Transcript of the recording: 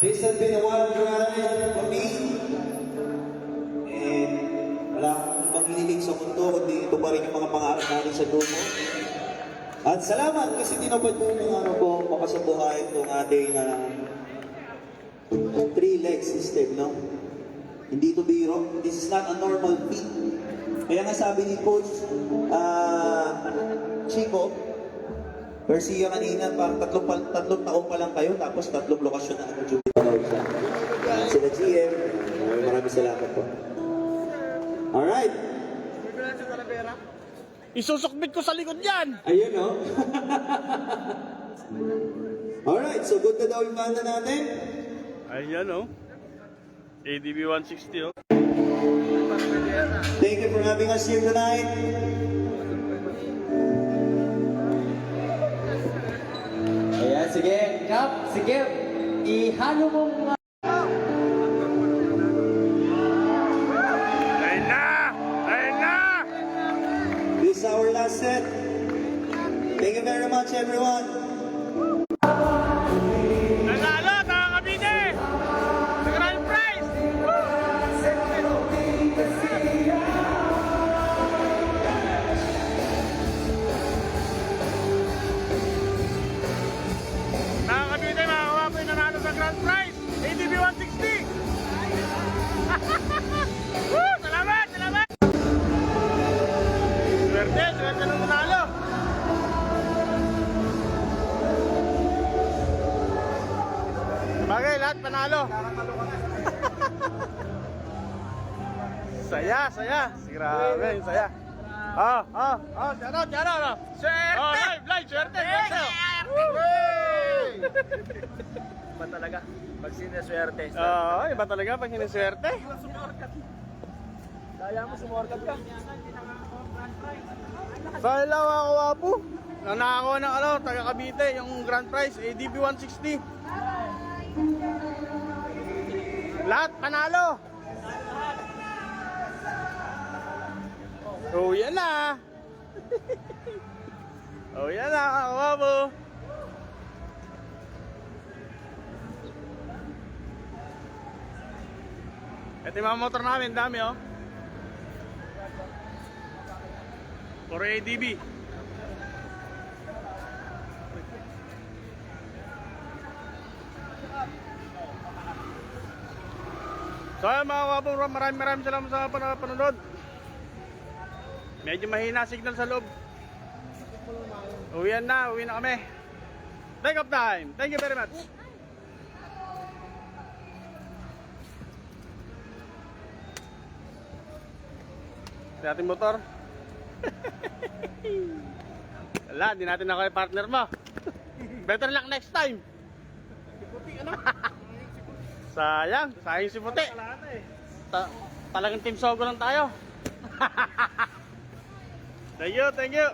This has been a wonderful ride for me. And wala akong ibang hiniling sa mundo, kundi ito pa rin yung mga pangarap natin sa grupo. At salamat kasi tinapad mo yung ano ko, makasabuhay itong ating three-leg system, no? Hindi to biro. This is not a normal feat. Kaya nga sabi ni Coach Chico Garcia kanina, parang tatlong taon pa lang kayo, tapos tatlong lokasyon na agad yung siya. Sila GM, maraming salamat po. Alright. Isusukbit ko sa likod yan! Ayun, no? Alright, so good na daw yung banda natin. Ayan o. ADB 160 o. Thank you for having us here tonight. Ayan, sige. Kap, sige. Ihalo mo mga... Ayun na! Ayun na! This is our last set. Thank you very much, everyone. Nanalo! Nakakabite! Sa grand prize! Nakakabite mga kawapoy, nanalo sa grand prize! ADB 160! Woo! Salamat! Salamat! Swerte! Swerte nung nanalo! Bagay, lahat panalo. Saya, saya. Grabe, saya. Tiano. Swerte! Oh, live, swerte. Iba talaga. Pag sineswerte. Iba talaga pag siniswerte. Kaya mo, sumorkat ka. Sa ilaw ako wapo. Nakakuha ng taga Cavite, yung grand prize, ADB 160. Lahat panalo. Oh, yan na. Oh, yan na, kawapo. Ito yung mga motor namin, dami oh. For ADB. So mga kababong, maraming salamat sa panonood. Medyo mahina signal sa loob. Uwi na kami. Take up time. Thank you very much. Sa ating motor. Wala, di natin ako yung partner mo. Better luck next time. Sayang si Puti. Talagang team Sogo lang tayo. Thank you.